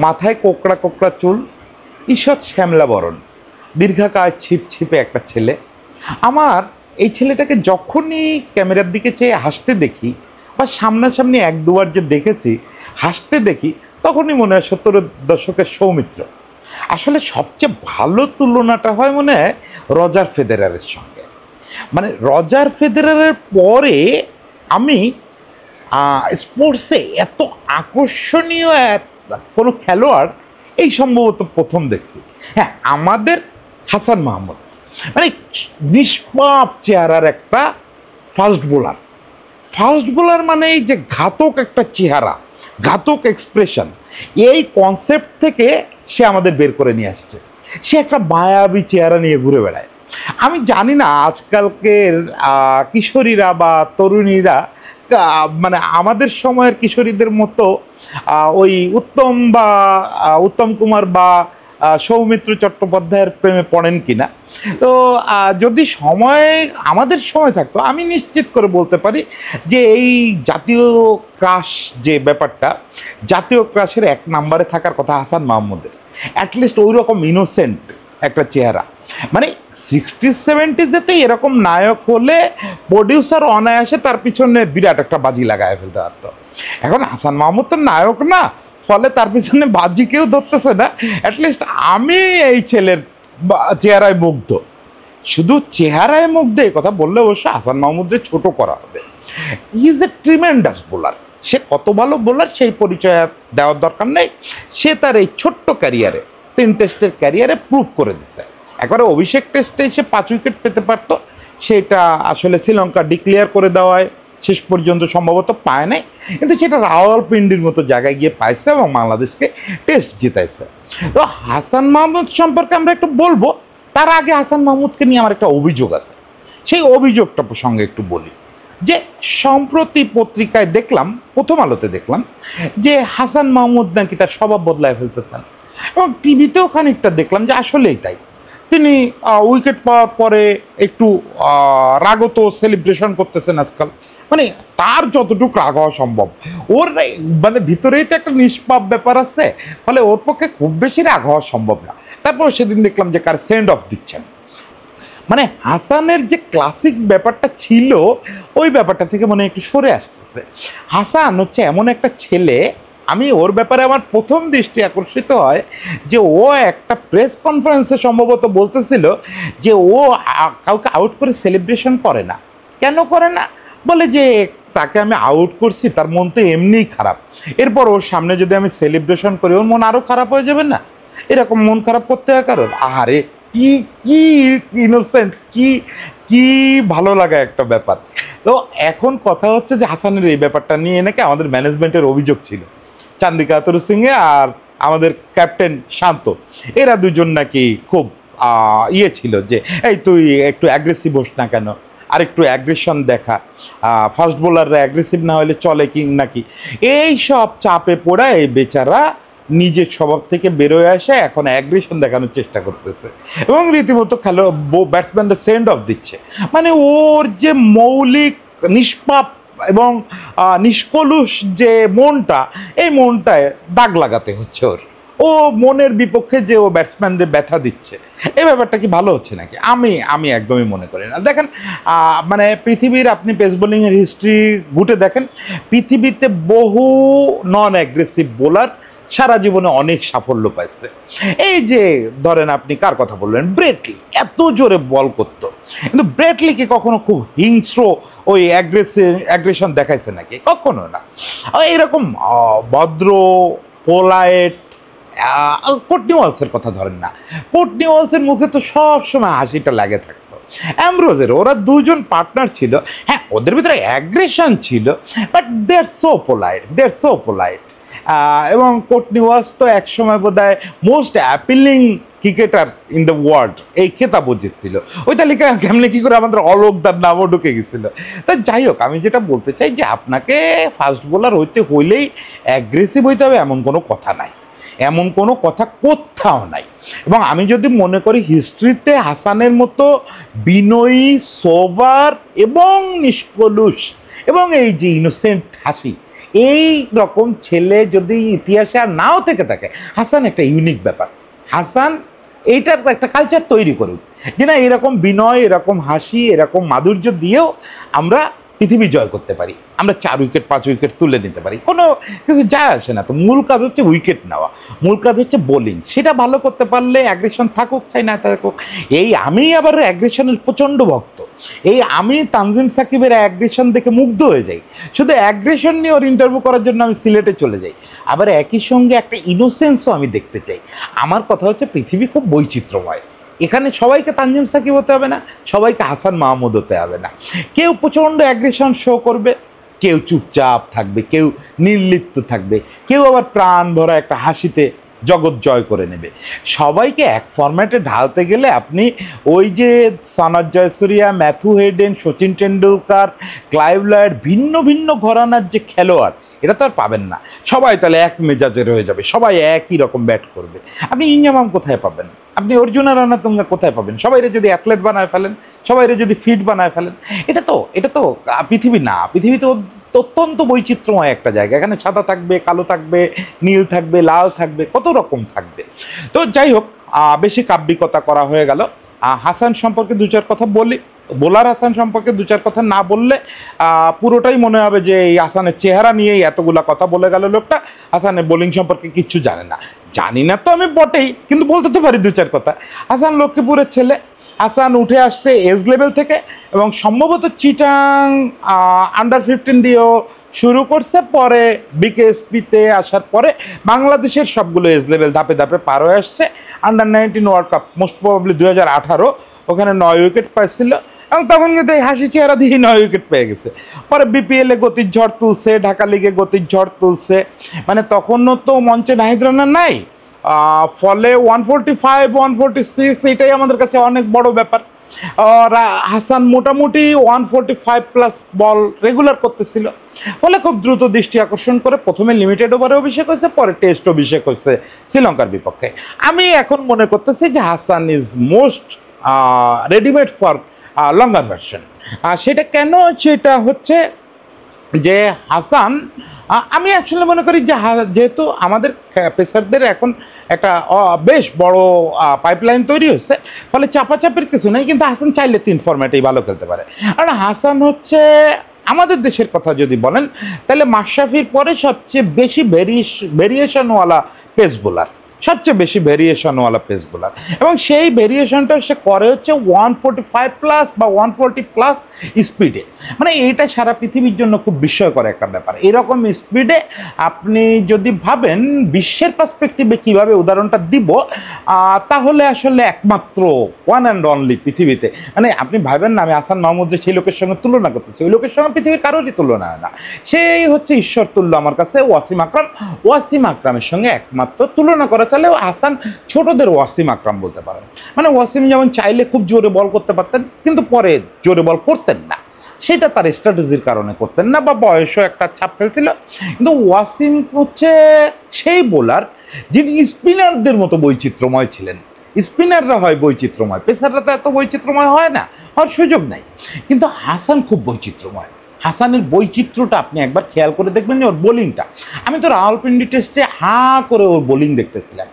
মাথায় কোকড়া কোকড়া চুল, ঈষৎ শ্যামলা বরণ, দীর্ঘাকায় ছিপছিপে একটা ছেলে। আমার এই ছেলেটাকে যখনই ক্যামেরার দিকে চেয়ে হাসতে দেখি বা সামনাসামনি এক দুবার যে দেখেছি হাসতে দেখি, তখনই মনে হয় 70-এর দশকের সৌমিত্র। আসলে সবচেয়ে ভালো তুলনাটা হয় মনে হয় রজার ফেদেরারের সঙ্গে। মানে রজার ফেদেরারের পরে আমি স্পোর্টসে এত আকর্ষণীয় কোনো খেলোয়াড় এই সম্ভবত প্রথম দেখছি। হ্যাঁ, আমাদের হাসান মাহমুদ, মানে নিষ্পাপ চেহারার একটা ফাস্ট বোলার। ফাস্ট বোলার মানে এই যে ঘাতক একটা চেহারা, ঘাতক এক্সপ্রেশন, এই কনসেপ্ট থেকে সে আমাদের বের করে নিয়ে আসছে। সে একটা মায়াবী চেহারা নিয়ে ঘুরে বেড়ায়। আমি জানি না আজকালকের কিশোরীরা বা তরুণীরা মানে আমাদের সময়ের কিশোরীদের মতো ওই উত্তম কুমার বা সৌমিত্র চট্টোপাধ্যায়ের প্রেমে পড়েন কিনা। তো যদি আমাদের সময় থাকতো, আমি নিশ্চিত করে বলতে পারি যে এই জাতীয় ক্রাশ যে ব্যাপারটা, জাতীয় ক্রাশের এক নম্বরে থাকার কথা হাসান মাহমুদের। অ্যাটলিস্ট ওই রকম ইনোসেন্ট একটা চেহারা। মানে 60-70-তে এরকম নায়ক হলে প্রডিউসার অনায়াসে তার পিছনে বিরাট একটা বাজি লাগায় ফেলতে পারতো। এখন হাসান মাহমুদ তো নায়ক না, ফলে তার পিছনে বাজি কেউ ধরতেছে না। অ্যাটলিস্ট আমি এই ছেলের চেহারায় মুগ্ধ। শুধু চেহারায় মুগ্ধ এই কথা বললে অবশ্য হাসান মাহমুদকে ছোট করা হবে। He is a tremendous bowler. সে কত ভালো বোলার সেই পরিচয় আর দেওয়ার দরকার নেই। সে তার এই ছোট্ট ক্যারিয়ারে, 3 টেস্টের ক্যারিয়ারে প্রুভ করে দিছে। একবারে অভিষেক টেস্টে সে 5 উইকেট পেতে পারত, সেটা আসলে শ্রীলঙ্কা ডিক্লেয়ার করে দেওয়ায় শেষ পর্যন্ত সম্ভবত পায় নাই, কিন্তু সেটা রাওয়ালপিন্ডির মতো জায়গায় গিয়ে পাইছে এবং বাংলাদেশকে টেস্ট জিতাইছে। তো হাসান মাহমুদ সম্পর্কে আমরা একটু বলবো, তার আগে হাসান মাহমুদকে নিয়ে আমার একটা অভিযোগ আছে। সেই অভিযোগটা প্রসঙ্গে একটু বলি যে সম্প্রতি পত্রিকায় দেখলাম, প্রথম আলোতে দেখলাম যে হাসান মাহমুদ নাকি তার স্বভাব বদলায় ফেলতেছেন, এবং টিভিতেও খানিকটা দেখলাম যে আসলেই তাই। তিনি উইকেট পাওয়ার পরে একটু রাগত সেলিব্রেশন করতেছেন আজকাল। মানে তার যতটুকু রাগ হওয়া সম্ভব, ওর মানে ভিতরেই তো একটা নিষ্পাপ ব্যাপার আছে, ফলে ওর পক্ষে খুব বেশি রাগ হওয়া সম্ভব না। তারপর সেদিন দেখলাম যে কার সেন্ড অফ দিচ্ছেন। মানে হাসানের যে ক্লাসিক ব্যাপারটা ছিল ওই ব্যাপারটা থেকে মনে একটু সরে আসতেছে। হাসান হচ্ছে এমন একটা ছেলে, আমি ওর ব্যাপারে আমার প্রথম দৃষ্টি আকর্ষিত হয় যে ও একটা প্রেস কনফারেন্সে সম্ভবত বলতেছিল যে ও কাউকে আউট করে সেলিব্রেশন করে না। কেন করে না? বলে যে তাকে আমি আউট করছি, তার মন তো এমনিই খারাপ, এরপর ওর সামনে যদি আমি সেলিব্রেশন করি ওর মন আরও খারাপ হয়ে যাবে না? এরকম মন খারাপ করতে হয় কারণ? আরে কি কি ইনোসেন্ট, কি কি ভালো লাগা একটা ব্যাপার। তো এখন কথা হচ্ছে যে হাসানের এই ব্যাপারটা নিয়ে নাকি আমাদের ম্যানেজমেন্টের অভিযোগ ছিল, চান্দিকা তরু সিংহে আর আমাদের ক্যাপ্টেন শান্ত, এরা দুজন নাকি খুব ছিল যে এই তুই একটু অ্যাগ্রেসিভ হোস না কেন, আর একটু অ্যাগ্রেশন দেখা, ফাস্ট বোলাররা অ্যাগ্রেসিভ না হলে চলে কি নাকি, এই সব চাপে পড়া এই বেচারা নিজের স্বভাব থেকে বেরোয় আসে, এখন অ্যাগ্রেশন দেখানোর চেষ্টা করতেছে এবং রীতিমতো ব্যাটসম্যানরা সেন্ড অফ দিচ্ছে। মানে ওর যে মৌলিক নিষ্পাপ এবং নিষ্কলুষ যে মনটা, এই মনটায় দাগ লাগাতে হচ্ছে ওর। ও মনের বিপক্ষে যে ও ব্যাটসম্যানদের ব্যথা দিচ্ছে, এই ব্যাপারটা কি ভালো হচ্ছে নাকি? আমি একদমই মনে করি না। দেখেন মানে পৃথিবীর আপনি পেস বোলিংয়ের হিস্ট্রি ঘুটে দেখেন, পৃথিবীতে বহু নন অ্যাগ্রেসিভ বোলার সারা জীবনে অনেক সাফল্য পাইছে। এই যে ধরেন আপনি কার কথা বললেন, ব্রেটলি এত জোরে বল করতো, কিন্তু ব্রেটলি কি কখনো খুব হিংস্র ওই অ্যাগ্রেশন দেখাইছে নাকি? কখনো না। এরকম ভদ্র পোলাইট কোটনি ওয়ালসের কথা ধরেন না, কোটনি ওয়ালসের মুখে তো সব সময় হাসিটা লাগে থাকতো। অ্যামব্রোজের, ওরা দুজন পার্টনার ছিল, হ্যাঁ ওদের ভিতরে অ্যাগ্রেশন ছিল, but they are so polite. এবং কোটনি ওয়ালস তো একসময় বোধহয় most appealing cricketer in the world এই খেতাবও জিতছিল। ওই তালিকা কেমনি কী করে আমাদের অলোকদার নামও ঢুকে গেছিলো। তা যাই হোক, আমি যেটা বলতে চাই যে আপনাকে ফাস্ট বোলার হইতে হইলেই অ্যাগ্রেসিভ হইতে হবে এমন কোনো কথা নাই, এমন কোনো কথা কোথাও নাই। এবং আমি যদি মনে করি হিস্ট্রিতে হাসানের মতো বিনয়ী, সোভার এবং নিষ্কলুষ এবং এই যে ইনোসেন্ট হাসি, এই রকম ছেলে যদি ইতিহাসে আর নাও থেকে থাকে, হাসান একটা ইউনিক ব্যাপার। হাসান এইটার একটা কালচার তৈরি করুক যে না, এরকম বিনয়, এরকম হাসি, এরকম মাধুর্য দিয়েও আমরা পৃথিবী জয় করতে পারি, আমরা 4 উইকেট 5 উইকেট তুলে নিতে পারি, কোনো কিছু যায় আসে না। তো মূল কাজ হচ্ছে উইকেট নেওয়া, মূল কাজ হচ্ছে বোলিং। সেটা ভালো করতে পারলে অ্যাগ্রেশন থাকুক চাই না থাকুক। আমি আবার অ্যাগ্রেশনের প্রচণ্ড ভক্ত। আমি তানজিম সাকিবের অ্যাগ্রেশন দেখে মুগ্ধ হয়ে যাই। শুধু অ্যাগ্রেশন নিয়ে ওর ইন্টারভিউ করার জন্য আমি সিলেটে চলে যাই। আবার একই সঙ্গে একটা ইনোসেন্সও আমি দেখতে চাই। আমার কথা হচ্ছে পৃথিবী খুব বৈচিত্র্যময়, এখানে সবাইকে তানজিম সাকিব হতে হবে না, সবাইকে হাসান মাহমুদ হতে হবে না। কেউ প্রচণ্ড অ্যাগ্রেশন শো করবে, কেউ চুপচাপ থাকবে, কেউ নির্লিপ্ত থাকবে, কেউ আবার প্রাণ ভরা একটা হাসিতে জগৎ জয় করে নেবে। সবাইকে এক ফরম্যাটে ঢালতে গেলে আপনি ওই যে Sanat Jayasuriya, Matthew Haden, Sachin Tendulkar, Clive Lloyd, ভিন্ন ভিন্ন ঘরানার যে খেলোয়াড়, এটা তো আর পাবেন না। সবাই তাহলে এক মেজাজের হয়ে যাবে, সবাই একই রকম ব্যাট করবে। আপনি ইনজামাম কোথায় পাবেন? আপনি অর্জুনা রানাতুঙ্গা কোথায় পাবেন? সবাইরে যদি অ্যাথলেট বানায় ফেলেন, সবাইরে যদি ফিট বানায় ফেলেন, এটা তো পৃথিবী না। পৃথিবী তো অত্যন্ত বৈচিত্র্যময় একটা জায়গা। এখানে সাদা থাকবে, কালো থাকবে, নীল থাকবে, লাল থাকবে, কত রকম থাকবে। তো যাই হোক, বেশি কাব্যিকতা করা হয়ে গেল। হাসান সম্পর্কে 2-4 কথা বলি। বোলার হাসান সম্পর্কে 2-4 কথা না বললে পুরোটাই মনে হবে যে এই হাসানের চেহারা নিয়েই এতগুলা কথা বলে গেল লোকটা, হাসানের বোলিং সম্পর্কে কিচ্ছু জানে না। জানি না তো আমি বটেই, কিন্তু বলতে তো পারি 2-4 কথা। হাসান লক্ষ্মীপুরের ছেলে। হাসান উঠে আসছে এজ লেভেল থেকে, এবং সম্ভবত চিটাং আন্ডার-15 দিয়েও শুরু করছে। পরে বিকেএসপিতে আসার পরে বাংলাদেশের সবগুলো এজ লেভেল ধাপে ধাপে পার হয়ে আসছে। Under-19 world cup most probably 2018, ওখানে 9 উইকেট পাইছিল, এবং তখন কিন্তু এই হাসি চেহারা দিয়ে 9 উইকেট পেয়ে গেছে। পরে বিপিএলে গতির ঝড় তুলছে, ঢাকা লিগে গতির ঝড় তুলছে। মানে তখনও তো মঞ্চে নাহিদ রানা নাই, ফলে 145, 146 এটাই আমাদের কাছে অনেক বড় ব্যাপার। হাসান মোটামুটি 145+ বল রেগুলার করতেছিল, ফলে খুব দ্রুত দৃষ্টি আকর্ষণ করে প্রথমে লিমিটেড ওভারে অভিষেক হয়েছে, পরে টেস্ট অভিষেক হয়েছে শ্রীলঙ্কার বিপক্ষে। আমি এখন মনে করতেছি যে Hasan is most readymade for longer version. সেটা কেন? সেটা হচ্ছে যে হাসান, আমি আসলে মনে করি যে যেহেতু আমাদের পেসারদের এখন একটা বেশ বড় পাইপলাইন তৈরি হচ্ছে, ফলে চাপাচাপির কিছু নেই। কিন্তু হাসান চাইলে 3 ফরম্যাটেই ভালো খেলতে পারে। কারণ হাসান হচ্ছে আমাদের দেশের কথা যদি বলেন, তাহলে মাশরাফির পরে সবচেয়ে বেশি ভেরিয়েশনওয়ালা পেস বোলার, সবচেয়ে বেশি ভেরিয়েশনওয়ালা পেস বোলার। এবং সেই ভেরিয়েশনটা সে করে হচ্ছে 145+ বা 140+ স্পিডে। মানে এইটা সারা পৃথিবীর জন্য খুব বিস্ময়কর একটা ব্যাপার। এরকম স্পিডে আপনি যদি ভাবেন বিশ্বের পার্সপেক্টিভে কীভাবে উদাহরণটা দিব, তাহলে আসলে একমাত্র ওয়ান অ্যান্ড অনলি পৃথিবীতে, মানে আপনি ভাবেন না আমি হাসান মাহমুদকে সেই লোকের সঙ্গে তুলনা করতেছি, ওই লোকের সঙ্গে পৃথিবীর কারোরই তুলনা হয় না। সেই হচ্ছে ঈশ্বর তুল্য আমার কাছে ওয়াসিম আকরাম। ওয়াসিম আকরামের সঙ্গে একমাত্র তুলনা করা চালেও হাসান ছোটদের ওয়াসিম আকরাম বলতে পারেন। মানে ওয়াসিম যেমন চাইলে খুব জোরে বল করতে পারতেন, কিন্তু পরে জোরে বল করতেন না, সেটা তার স্ট্র্যাটেজির কারণে করতেন না, বা বয়সও একটা ছাপ ফেলছিল। কিন্তু ওয়াসিম হচ্ছে সেই বোলার যিনি স্পিনারদের মতো বৈচিত্র্যময় ছিলেন। স্পিনাররা হয় বৈচিত্র্যময়, পেসাররা তো এত বৈচিত্র্যময় হয় না, হওয়ার সুযোগ নাই। কিন্তু হাসান খুব বৈচিত্র্যময়। হাসানের বৈচিত্র্যটা আপনি একবার খেয়াল করে দেখবেন যে ওর বোলিংটা, আমি তো রাওয়ালপিন্ডি টেস্টে হাঁ করে ওর বোলিং দেখতেছিলাম।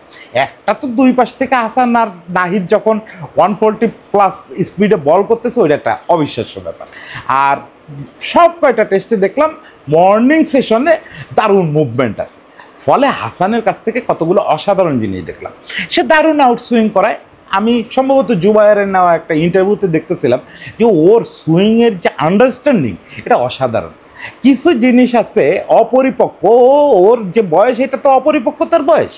একটা তো 2 পাশ থেকে হাসান আর নাহিদ যখন 140+ স্পিডে বল করতেছে, ওইটা একটা অবিশ্বাস্য ব্যাপার। আর সব কয়টা টেস্টে দেখলাম মর্নিং সেশনে দারুণ মুভমেন্ট আছে, ফলে হাসানের কাছ থেকে কতগুলো অসাধারণ জিনিস দেখলাম। সে দারুণ আউটসুইং করায়। আমি সম্ভবত জুবায়েরের নেওয়া একটা ইন্টারভিউতে দেখতেছিলাম যে ওর সুইংয়ের যে আন্ডারস্ট্যান্ডিং, এটা অসাধারণ। কিছু জিনিস আছে অপরিপক্ক, ওর যে বয়স এটা তো অপরিপক্কতার বয়স।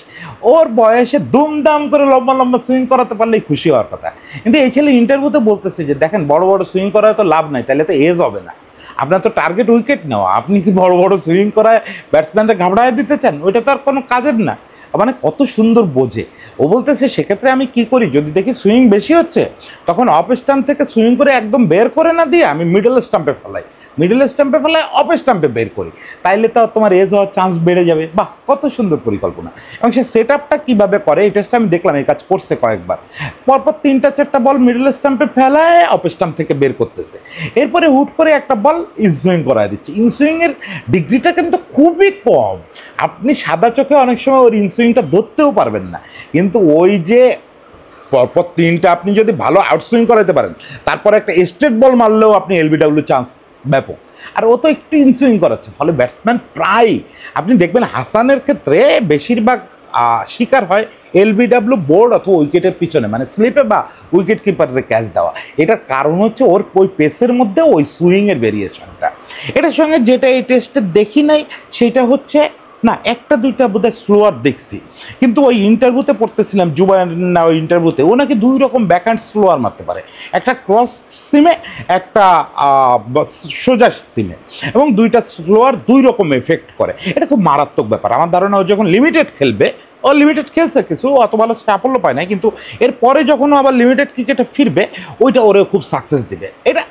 ওর বয়সে দুমদাম করে লম্বা লম্বা সুইং করাতে পারলেই খুশি হওয়ার কথা। কিন্তু এই ছেলে ইন্টারভিউতে বলতেছে যে দেখেন বড় বড় সুইং করায় তো লাভ নাই, তাহলে তো এজ হবে না। আপনার তো টার্গেট উইকেট নেওয়া, আপনি কি বড় বড় সুইং করায় ব্যাটসম্যানরা ঘাবড়ায় দিতে চান? ওইটা তো আর কোনো কাজের না। মানে কত সুন্দর বোঝে। ও বলতেছে সেক্ষেত্রে আমি কি করি, যদি দেখি সুইং বেশি হচ্ছে তখন অফ স্টাম্প থেকে সুইং করে একদম বের করে না দিয়ে আমি মিডল স্টাম্পে ফেলাই, মিডল স্টাম্পে ফেলায় অফ স্টাম্পে বের করি, তাইলে তো তোমার এজ হওয়ার চান্স বেড়ে যাবে। বাহ, কত সুন্দর পরিকল্পনা। এবং সে সেট আপটা কীভাবে করে এই টেস্টটা আমি দেখলাম, এই কাজ করছে কয়েকবার। পরপর 3-4টা বল মিডল স্টাম্পে ফেলায় অফ স্টাম্প থেকে বের করতেছে, এরপরে হুট করে একটা বল ইনসুইং করায় দিচ্ছে। ইনসুইংয়ের ডিগ্রিটা কিন্তু খুবই কম, আপনি সাদা চোখে অনেক সময় ওর ইনসুইংটা ধরতেও পারবেন না। কিন্তু ওই যে পরপর 3টা আপনি যদি ভালো আউটসুইং করাতে পারেন, তারপরে একটা স্ট্রেট বল মারলেও আপনি এলবিডব্লিউ চান্স ব্যাপক। আর ও তো একটু ইনসুইং করাচ্ছে, ফলে ব্যাটসম্যান প্রায় আপনি দেখবেন হাসানের ক্ষেত্রে বেশিরভাগ শিকার হয় এলবিডব্লিউ বোর্ড অথবা উইকেটের পিছনে, মানে স্লিপে বা উইকেট কিপারের ক্যাচ দেওয়া। এটার কারণ হচ্ছে ওর ওই পেসের মধ্যে ওই সুইংয়ের ভেরিয়েশনটা। এটার সঙ্গে যেটা এই টেস্টে দেখি নাই সেটা হচ্ছে, না 1-2টা বোধহয় স্লোয়ার দেখছি, কিন্তু ওই ইন্টারভিউতে পড়তেছিলাম জুবায়ের না, ওই ইন্টারভিউতে ও নাকি 2 রকম ব্যাকহ্যান্ড স্লোয়ার মারতে পারে, একটা ক্রস সিমে, একটা সোজা সিমে, এবং 2টা স্লোয়ার 2 রকম এফেক্ট করে। এটা খুব মারাত্মক ব্যাপার। আমার ধারণা ও যখন লিমিটেড খেলবে, ও লিমিটেড খেলছে কিছু, অত ভালো সাফল্য পায় না, কিন্তু এরপরে যখন আবার লিমিটেড ক্রিকেটে ফিরবে ওইটা ওরে খুব সাকসেস দিবে। এটা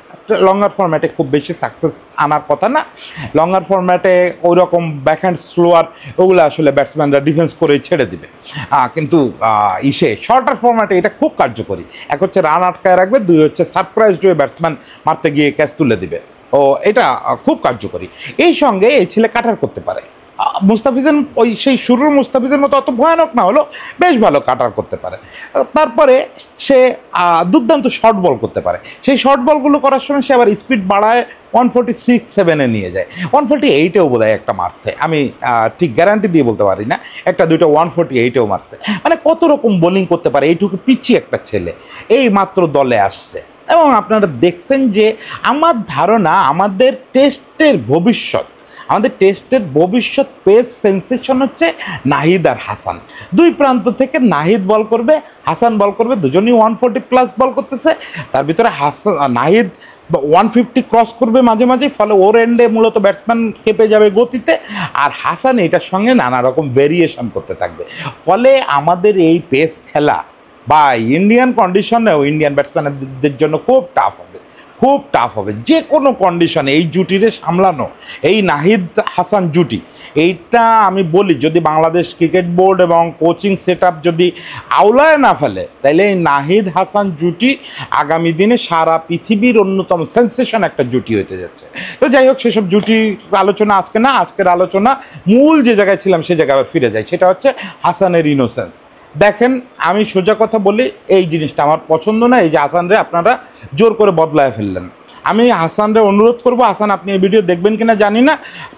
লঙ্গার ফরম্যাটে খুব বেশি সাকসেস আনার কথা না। লঙ্গার ফরম্যাটে ওই রকম ব্যাকহ্যান্ড স্লোয়ার ওগুলো আসলে ব্যাটসম্যানরা ডিফেন্স করে ছেড়ে দিবে, কিন্তু শর্টার ফরম্যাটে এটা খুব কার্যকরী। এক হচ্ছে রান আটকায় রাখবে, 2 হচ্ছে সারপ্রাইজ হয়ে ব্যাটসম্যান মারতে গিয়ে ক্যাচ তুলে দিবে। ও এটা খুব কার্যকরী। এই সঙ্গে এই ছেলে কাটার করতে পারে। মুস্তাফিজের ওই সেই শুরুর মুস্তাফিজের মতো অত ভয়ানক না হলেও বেশ ভালো কাটার করতে পারে। তারপরে সে দুর্দান্ত শর্ট বল করতে পারে। সেই শর্ট বলগুলো করার সময় সে আবার স্পিড বাড়ায় 146-7-এ নিয়ে যায়। 148-এও বোধ হয় একটা মারছে, আমি ঠিক গ্যারান্টি দিয়ে বলতে পারি না, 1-2টা 148-এও মারছে। মানে কত রকম বোলিং করতে পারে এইটুকু পিছিয়ে একটা ছেলে, এই মাত্র দলে আসছে। এবং আপনারা দেখছেন যে আমার ধারণা আমাদের টেস্টের ভবিষ্যৎ পেস সেন্সেশন হচ্ছে নাহিদ আর হাসান। 2 প্রান্ত থেকে নাহিদ বল করবে, হাসান বল করবে, দুজনই 140+ বল করতেছে। তার ভিতরে নাহিদ 150 ক্রস করবে মাঝে মাঝে, ফলে ওর এন্ডে মূলত ব্যাটসম্যান কেঁপে যাবে গতিতে, আর হাসান এটার সঙ্গে নানা রকম ভেরিয়েশন করতে থাকবে। ফলে আমাদের এই পেস খেলা বা ইন্ডিয়ান কন্ডিশনেও ইন্ডিয়ান ব্যাটসম্যানদের জন্য খুব টাফ হবে যে কোনো কন্ডিশনে। এই জুটিরে সামলানো, এই নাহিদ হাসান জুটি, এইটা আমি বলি যদি বাংলাদেশ ক্রিকেট বোর্ড এবং কোচিং সেট আপ যদি আওলায় না ফেলে, তাহলে এই নাহিদ হাসান জুটি আগামী দিনে সারা পৃথিবীর অন্যতম সেন্সেশন একটা জুটি হতে যাচ্ছে। তো যাই হোক, সেসব জুটির আলোচনা আজকে না, আজকের আলোচনা মূল যে জায়গায় ছিলাম সে জায়গায় আবার ফিরে যাই, সেটা হচ্ছে হাসানের ইনোসেন্স। দেখেন, আমি সোজা কথা বলি, এই জিনিসটা আমার পছন্দ না, এই যে হাসানরে আপনারা জোর করে বদলায় ফেললেন। আমি হাসানরে অনুরোধ করব, হাসান আপনি এই ভিডিও দেখবেন কিনা জানি না,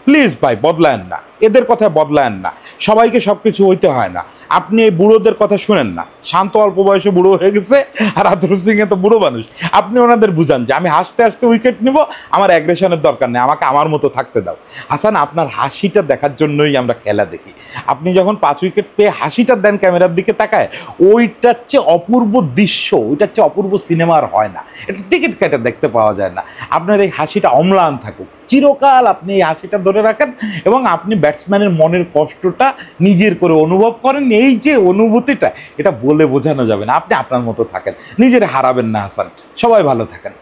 প্লিজ ভাই বদলায়েন না, এদের কথা বদলায়েন না। সবাইকে সব কিছু হইতে হয় না। আপনি এই বুড়োদের কথা শুনেন না। শান্ত অল্প বয়সে বুড়ো হয়ে গেছে, আর আদর সিংয়ে তো বুড়ো মানুষ। আপনি ওনাদের বুঝান যে আমি হাসতে হাসতে উইকেট নিব, আমার অ্যাগ্রেশনের দরকার নেই, আমাকে আমার মতো থাকতে দাও। হাসান, আপনার হাসিটা দেখার জন্যই আমরা খেলা দেখি। আপনি যখন 5 উইকেট পেয়ে হাসিটা দেন ক্যামেরার দিকে তাকায়, ওইটার চেয়ে অপূর্ব দৃশ্য, ওইটার চেয়ে অপূর্ব সিনেমার হয় না। এটা টিকিট কেটে দেখতে পাওয়া যায় না। আপনার এই হাসিটা অম্লান থাকুক চিরকাল, আপনি এই হাসিটা ধরে রাখেন এবং আপনি ব্যাটসম্যানের মনের কষ্টটা নিজের করে অনুভব করেন। এই যে অনুভূতিটা, এটা বলে বোঝানো যাবে না। আপনি আপনার মতো থাকেন, নিজের হারাবেন না হাসান। সবাই ভালো থাকেন।